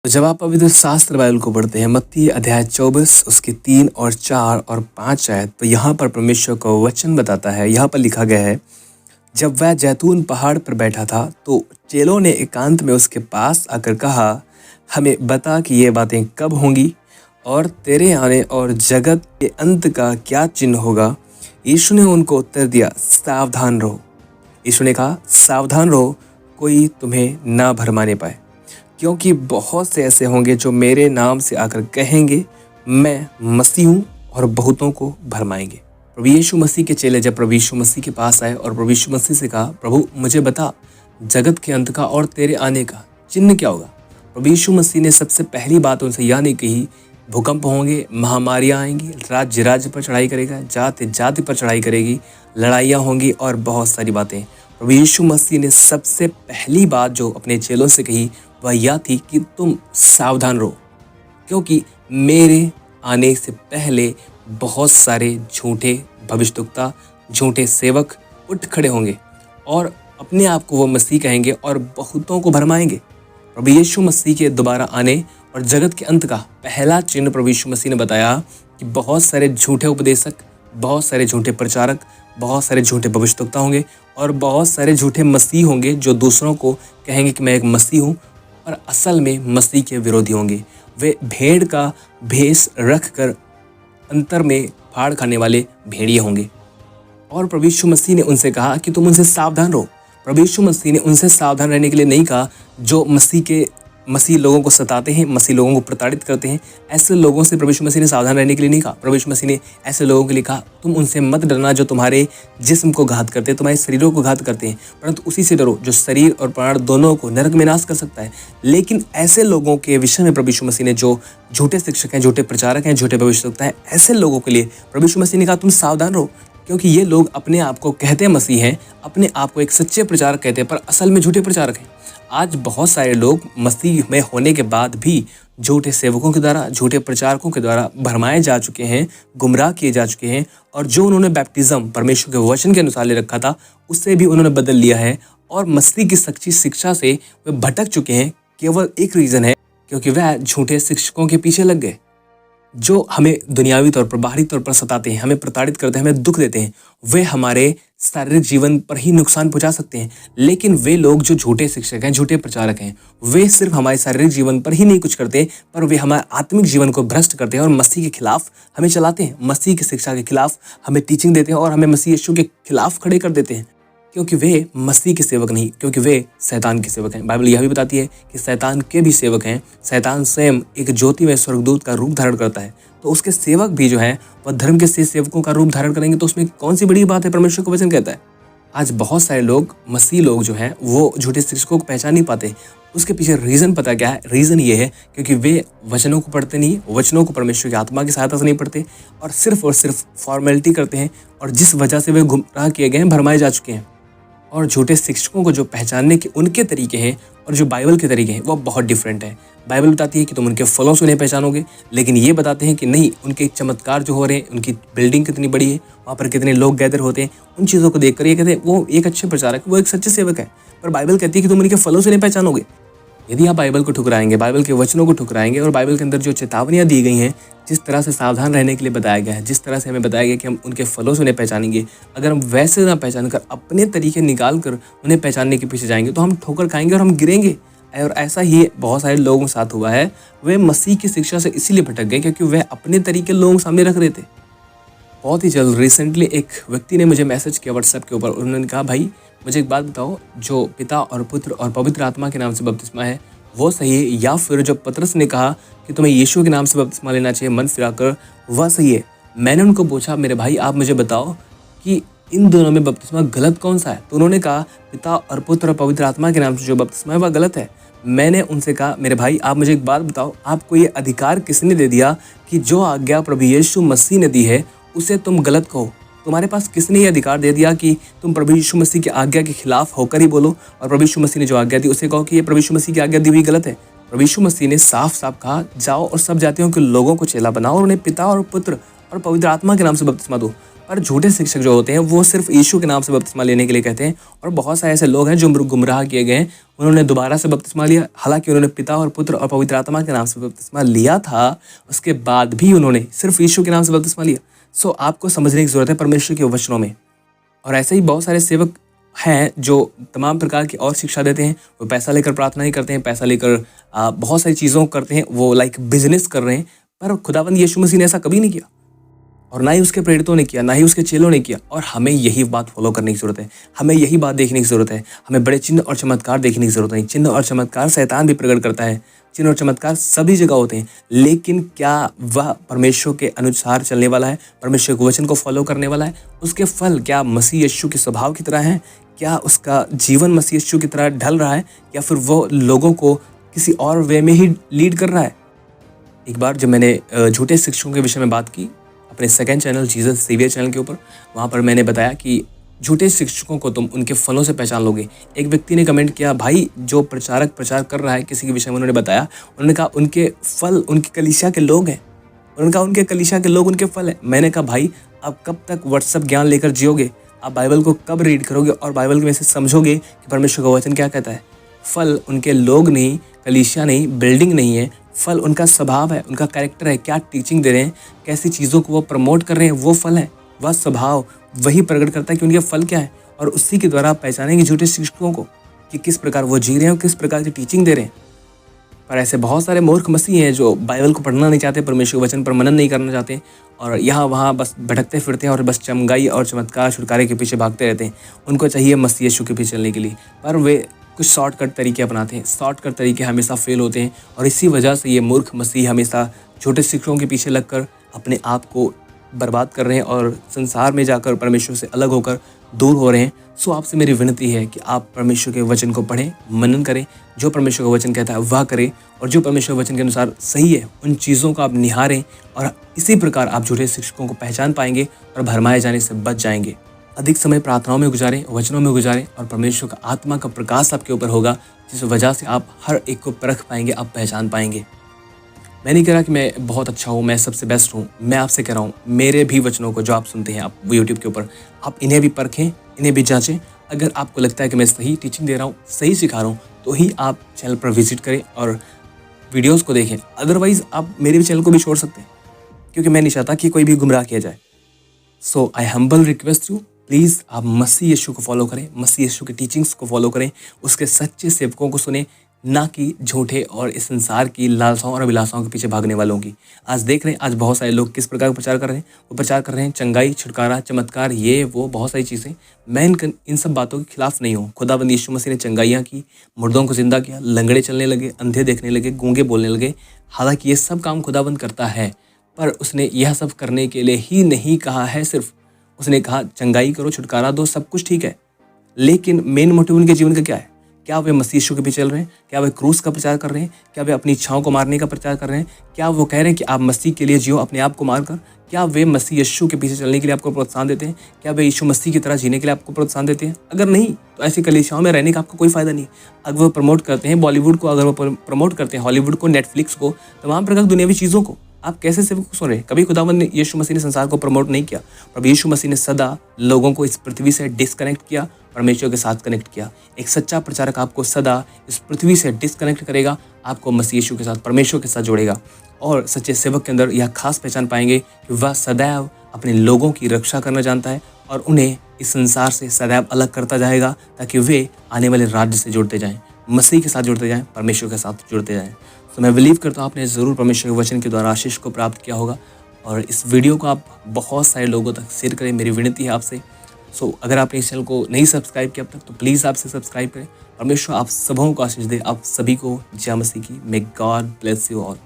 तो जब आप पवित्र शास्त्र बाइबल को पढ़ते हैं मत्ती अध्याय 24 उसके 3 और 4 और 5 आयत, तो यहाँ पर परमेश्वर का वचन बताता है। यहाँ पर लिखा गया है, जब वह जैतून पहाड़ पर बैठा था तो चेलों ने एकांत में उसके पास आकर कहा, हमें बता कि ये बातें कब होंगी और तेरे आने और जगत के अंत का क्या चिन्ह होगा। यीशु ने उनको उत्तर दिया, सावधान रहो। यीशु ने कहा, सावधान रहो, कोई तुम्हें ना भरमाने पाए, क्योंकि बहुत से ऐसे होंगे जो मेरे नाम से आकर कहेंगे मैं मसीह हूँ और बहुतों को भरमाएंगे। प्रभु यीशु मसीह के चेले जब प्रभु यीशु मसीह के पास आए और प्रभु यीशु मसीह से कहा, प्रभु मुझे बता जगत के अंत का और तेरे आने का चिन्ह क्या होगा। प्रभु यीशु मसीह ने सबसे पहली बात उनसे यह नहीं कही, भूकंप होंगे, महामारियाँ आएंगी, राज्य राज्य पर चढ़ाई करेगा, जाति जाति पर चढ़ाई करेगी, लड़ाइयाँ होंगी और बहुत सारी बातें। प्रभु यीशु मसीह ने सबसे पहली बात जो अपने चेलों से कही वह यह थी कि तुम सावधान रहो, क्योंकि मेरे आने से पहले बहुत सारे झूठे भविष्यवक्ता, झूठे सेवक उठ खड़े होंगे और अपने आप को वो मसीह कहेंगे और बहुतों को भरमाएंगे। प्रभु यीशु मसीह के दोबारा आने और जगत के अंत का पहला चिन्ह प्रभु यीशु मसीह ने बताया कि बहुत सारे झूठे उपदेशक, बहुत सारे झूठे प्रचारक, बहुत सारे झूठे भविष्यवक्ता होंगे और बहुत सारे झूठे मसीह होंगे जो दूसरों को कहेंगे कि मैं एक मसीह हूँ और असल में मसीह के विरोधी होंगे। वे भेड़ का भेष रख कर अंतर में फाड़ खाने वाले भेड़िए होंगे। और प्रभु यीशु मसीह ने उनसे कहा कि तुम उनसे सावधान रहो। प्रभु यीशु मसीह ने उनसे सावधान रहने के लिए नहीं कहा जो मसीह लोगों को सताते हैं, मसीह लोगों को प्रताड़ित करते हैं। ऐसे लोगों से प्रभु यीशु मसीह ने सावधान रहने के लिए नहीं कहा। प्रभु यीशु मसीह ने ऐसे लोगों के लिए कहा, तुम उनसे मत डरना जो तुम्हारे जिस्म को घात करते हैं, तुम्हारे शरीरों को घात करते हैं, परंतु उसी से डरो जो शरीर और प्राण दोनों को नरक में नाश कर सकता है। लेकिन ऐसे लोगों के विषय में प्रभु यीशु मसीह ने जो झूठे शिक्षक हैं, झूठे प्रचारक हैं, झूठे भविष्यवक्ता हैं, ऐसे लोगों के लिए प्रभु यीशु मसीह ने कहा तुम सावधान रहो, क्योंकि ये लोग अपने आप को कहते हैं मसीह हैं, अपने आप को एक सच्चे प्रचारक कहते हैं, पर असल में झूठे प्रचारक हैं। आज बहुत सारे लोग मसीह में होने के बाद भी झूठे सेवकों के द्वारा, झूठे प्रचारकों के द्वारा भरमाए जा चुके हैं, गुमराह किए जा चुके हैं और जो उन्होंने बैप्टिज्म परमेश्वर के वचन के अनुसार ले रखा था उससे भी उन्होंने बदल लिया है और मसीह की सच्ची शिक्षा से वे भटक चुके हैं। केवल एक रीज़न है, क्योंकि वह झूठे शिक्षकों के पीछे लग गए जो हमें दुनियावी तौर पर, बाहरी तौर पर सताते हैं, हमें प्रताड़ित करते हैं, हमें दुख देते हैं। वे हमारे शारीरिक जीवन पर ही नुकसान पहुंचा सकते हैं, लेकिन वे लोग जो झूठे शिक्षक हैं, झूठे प्रचारक हैं, वे सिर्फ हमारे शारीरिक जीवन पर ही नहीं कुछ करते, पर वे हमारे आत्मिक जीवन को भ्रष्ट करते हैं और मसीह के खिलाफ हमें चलाते हैं, मसीह की शिक्षा के खिलाफ हमें टीचिंग देते हैं और हमें मसीह यीशु के खिलाफ खड़े कर देते हैं, क्योंकि वे मसीह के सेवक नहीं, क्योंकि वे शैतान के सेवक हैं। बाइबल यह भी बताती है कि शैतान के भी सेवक हैं। शैतान स्वयं एक ज्योति में स्वर्गदूत का रूप धारण करता है, तो उसके सेवक भी जो है वह धर्म के से सेवकों का रूप धारण करेंगे। तो उसमें कौन सी बड़ी बात है, परमेश्वर का वचन कहता है। आज बहुत सारे लोग, मसीह लोग जो हैं, वो झूठे शिक्षकों को पहचान नहीं पाते। उसके पीछे रीज़न पता क्या है? रीज़न ये है क्योंकि वे वचनों को पढ़ते नहीं, वचनों को परमेश्वर की आत्मा की सहायता से नहीं पढ़ते और सिर्फ फॉर्मेलिटी करते हैं, और जिस वजह से वे गुमराह किए गए हैं, भरमाए जा चुके हैं। और झूठे शिक्षकों को जो पहचानने के उनके तरीके हैं और जो बाइबल के तरीके हैं वो बहुत डिफरेंट है। बाइबल बताती है कि तुम उनके फलों से उन्हें पहचानोगे, लेकिन ये बताते हैं कि नहीं, उनके चमत्कार जो हो रहे हैं, उनकी बिल्डिंग कितनी बड़ी है, वहाँ पर कितने लोग गैदर होते हैं, उन चीज़ों को देखकर ये कहते हैं वो एक अच्छे प्रचारक, वो एक सच्चे सेवक है। पर बाइबल कहती है कि तुम उनके फलों से नहीं पहचानोगे। यदि आप बाइबल को ठुकराएंगे, बाइबल के वचनों को ठुकराएंगे और बाइबल के अंदर जो चेतावनियाँ दी गई हैं, जिस तरह से सावधान रहने के लिए बताया गया है, जिस तरह से हमें बताया गया कि हम उनके फलों से उन्हें पहचानेंगे, अगर हम वैसे ना पहचान कर अपने तरीके निकाल कर उन्हें पहचानने के पीछे जाएंगे तो हम ठोकर खाएंगे और हम गिरेंगे। और ऐसा ही बहुत सारे लोगों के साथ हुआ है। वे मसीह की शिक्षा से इसीलिए भटक गए क्योंकि वे अपने तरीके लोगों के सामने रख रहे थे। बहुत ही जल्द रिसेंटली एक व्यक्ति ने मुझे मैसेज किया व्हाट्सएप के ऊपर। उन्होंने कहा, भाई मुझे एक बात बताओ, जो पिता और पुत्र और पवित्र आत्मा के नाम से बपतिस्मा है वो सही है, या फिर जो पतरस ने कहा कि तुम्हें यीशु के नाम से बपतिस्मा लेना चाहिए मन फिराकर, वह सही है? मैंने उनको पूछा, मेरे भाई आप मुझे बताओ कि इन दोनों में बपतिस्मा गलत कौन सा है? तो उन्होंने कहा पिता और पुत्र और पवित्र आत्मा के नाम से जो बपतिस्मा है वह गलत है। मैंने उनसे कहा, मेरे भाई आप मुझे एक बात बताओ, आपको ये अधिकार किसने दे दिया कि जो आज्ञा प्रभु यीशु मसीह ने दी है उसे तुम गलत कहो? तुम्हारे पास किसने ये अधिकार दे दिया कि तुम प्रभु यीशु मसीह की आज्ञा के खिलाफ होकर ही बोलो और प्रभु यीशु मसीह ने जो आज्ञा दी उसे कहो कि ये प्रभु यीशु मसीह की आज्ञा दी हुई गलत है? प्रभु यीशु मसीह ने साफ साफ कहा, जाओ और सब जातियों के लोगों को चेला बनाओ और उन्हें पिता और पुत्र और पवित्र आत्मा के नाम से बपतिस्मा दो। पर झूठे शिक्षक जो होते हैं वो सिर्फ यीशु के नाम से बपतिस्मा लेने के लिए कहते हैं, और बहुत सारे ऐसे लोग हैं जो गुमराह किए गए हैं, उन्होंने दोबारा से बपतिस्मा लिया, हालांकि उन्होंने पिता और पुत्र और पवित्र आत्मा के नाम से बपतिस्मा लिया था, उसके बाद भी उन्होंने सिर्फ यीशु के नाम से बपतिस्मा लिया। सो आपको समझने की ज़रूरत है परमेश्वर के वचनों में। और ऐसे ही बहुत सारे सेवक हैं जो तमाम प्रकार की और शिक्षा देते हैं, वो पैसा लेकर प्रार्थना ही करते हैं, पैसा लेकर बहुत सारी चीज़ों को करते हैं, वो लाइक बिजनेस कर रहे हैं, पर खुदावंद यीशु मसीह ने ऐसा कभी नहीं किया, और ना ही उसके प्रेरितों ने किया, ना ही उसके चेलों ने किया। और हमें यही बात फॉलो करने की ज़रूरत है, हमें यही बात देखने की ज़रूरत है। हमें बड़े चिन्ह और चमत्कार देखने की ज़रूरत है। चिन्ह और चमत्कार शैतान भी प्रकट करता है, चिन्ह और चमत्कार सभी जगह होते हैं, लेकिन क्या वह परमेश्वर के अनुसार चलने वाला है, परमेश्वर के वचन को फॉलो करने वाला है? उसके फल क्या मसीह यीशु के स्वभाव की तरह हैं? क्या उसका जीवन मसीह यीशु की तरह ढल रहा है, या फिर वो लोगों को किसी और वे में ही लीड कर रहा है? एक बार जब मैंने झूठे शिक्षकों के विषय में बात की अपने second channel Jesus saviour channel के ऊपर, वहाँ पर मैंने बताया कि झूठे शिक्षकों को तुम उनके फलों से पहचान लोगे। एक व्यक्ति ने कमेंट किया, भाई जो प्रचारक प्रचार कर रहा है किसी के विषय में, उन्होंने बताया, उन्होंने कहा उनके फल उनकी कलीसिया के लोग हैं। उन्होंने कहा उनके कलीसिया के लोग उनके फल हैं। मैंने कहा भाई आप कब तक व्हाट्सएप ज्ञान लेकर जियोगे? आप बाइबल को कब रीड करोगे और बाइबल में से समझोगे कि परमेश्वर का वचन क्या कहता है? फल उनके लोग नहीं, कलीसिया नहीं, बिल्डिंग नहीं है, फल उनका स्वभाव है, उनका कैरेक्टर है, क्या टीचिंग दे रहे हैं, कैसी चीज़ों को वो प्रमोट कर रहे हैं, वो फल है। वह स्वभाव वही प्रकट करता है कि उनके फल क्या है, और उसी के द्वारा पहचानेंगे झूठे शिक्षकों को कि किस प्रकार वो जी रहे हैं और किस प्रकार की टीचिंग दे रहे हैं। पर ऐसे बहुत सारे मूर्ख मसीह हैं जो बाइबल को पढ़ना नहीं चाहते, परमेश्वर के वचन पर मनन नहीं करना चाहते, और यहाँ वहाँ बस भटकते फिरते हैं और बस चमगाई और चमत्कार छुटकारे के पीछे भागते रहते हैं। उनको चाहिए मसीह यीशु के पीछे चलने के लिए, पर वे कुछ शॉर्टकट तरीके अपनाते हैं। शॉर्टकट तरीके हमेशा फेल होते हैं, और इसी वजह से ये मूर्ख मसीह हमेशा छोटे शिक्षकों के पीछे लगकर अपने आप को बर्बाद कर रहे हैं और संसार में जाकर परमेश्वर से अलग होकर दूर हो रहे हैं। सो आपसे मेरी विनती है कि आप परमेश्वर के वचन को पढ़ें, मनन करें, जो परमेश्वर का वचन कहता है वह करें, और जो परमेश्वर वचन के अनुसार सही है उन चीज़ों को आप निहारें, और इसी प्रकार आप झूठे शिक्षकों को पहचान पाएंगे और भरमाए जाने से बच जाएंगे। अधिक समय प्रार्थनाओं में गुजारें, वचनों में गुजारें, और परमेश्वर का आत्मा का प्रकाश आपके ऊपर होगा, जिस वजह से आप हर एक को परख पाएंगे, आप पहचान पाएंगे। मैं नहीं कह रहा कि मैं बहुत अच्छा हूँ, मैं सबसे बेस्ट हूँ। मैं आपसे कह रहा हूँ मेरे भी वचनों को जो आप सुनते हैं आप वो यूट्यूब के ऊपर, आप इन्हें भी परखें, इन्हें भी जांचें। अगर आपको लगता है कि मैं सही टीचिंग दे रहा हूँ, सही सिखा रहा हूँ, तो ही आप चैनल पर विजिट करें और वीडियोज़ को देखें। अदरवाइज़ आप मेरे भी चैनल को भी छोड़ सकते हैं, क्योंकि मैं नहीं चाहता कि कोई भी गुमराह किया जाए। सो आई हम्बल रिक्वेस्ट यू, प्लीज़ आप मसीह यीशु को फॉलो करें, मसीह यीशु की टीचिंग्स को फॉलो करें, उसके सच्चे सेवकों को सुने, ना कि झूठे और इस संसार की लालसाओं और अभिलाषाओं के पीछे भागने वालों की। आज देख रहे हैं आज बहुत सारे लोग किस प्रकार का प्रचार कर रहे हैं। वो प्रचार कर रहे हैं चंगाई, छुटकारा, चमत्कार, ये वो बहुत सारी चीज़ें। मैं इन सब बातों के खिलाफ नहीं हूँ। खुदाबंद यीशु मसीह ने चंगाइयाँ की, मुर्दों को जिंदा किया, लंगड़े चलने लगे, अंधे देखने लगे, गूंगे बोलने लगे। हालांकि ये सब काम खुदाबंद करता है, पर उसने यह सब करने के लिए ही नहीं कहा है। सिर्फ उसने कहा चंगाई करो, छुटकारा दो, सब कुछ ठीक है, लेकिन मेन मोटिव उनके जीवन का क्या है? क्या वे मसीह यीशु के पीछे चल रहे हैं? क्या वे क्रूस का प्रचार कर रहे हैं? क्या वे अपनी इच्छाओं को मारने का प्रचार कर रहे हैं? क्या वो कह रहे हैं कि आप मसीह के लिए जियो अपने आप को मारकर? क्या वे मसीह यीशु के पीछे चलने के लिए आपको प्रोत्साहन देते हैं? क्या वे यीशु मसीह की तरह जीने के लिए आपको प्रोत्साहन देते हैं? अगर नहीं, तो ऐसी कलीसियाओं में रहने का आपको कोई फायदा नहीं। अगर वो प्रमोट करते हैं बॉलीवुड को, अगर वो प्रमोट करते हैं हॉलीवुड को, नेटफ्लिक्स को, तमाम प्रकार की दुनियावी चीज़ों को, आप कैसे सेवक सुन रहे हैं? कभी खुदावंद ने यीशु मसीह ने संसार को प्रमोट नहीं किया, पर यीशु मसीह ने सदा लोगों को इस पृथ्वी से डिस्कनेक्ट किया, परमेश्वर के साथ कनेक्ट किया। एक सच्चा प्रचारक आपको सदा इस पृथ्वी से डिस्कनेक्ट करेगा, आपको मसीह यीशु के साथ, परमेश्वर के साथ जोड़ेगा। और सच्चे सेवक के अंदर यह खास पहचान पाएंगे कि वह सदैव अपने लोगों की रक्षा करना जानता है, और उन्हें इस संसार से सदैव अलग करता जाएगा, ताकि वे आने वाले राज्य से जुड़ते जाएं, मसीह के साथ जुड़ते जाएं, परमेश्वर के साथ जुड़ते जाएं। तो मैं बिलीव करता हूँ आपने ज़रूर परमेश्वर के वचन के द्वारा आशीष को प्राप्त किया होगा, और इस वीडियो को आप बहुत सारे लोगों तक शेयर करें, मेरी विनती है आपसे। अगर आपने इस चैनल को नहीं सब्सक्राइब किया अब तक, तो प्लीज़ आपसे सब्सक्राइब करें। परमेश्वर आप सबों को आशीष दे, आप सभी को जय मसीह की। May God bless you all.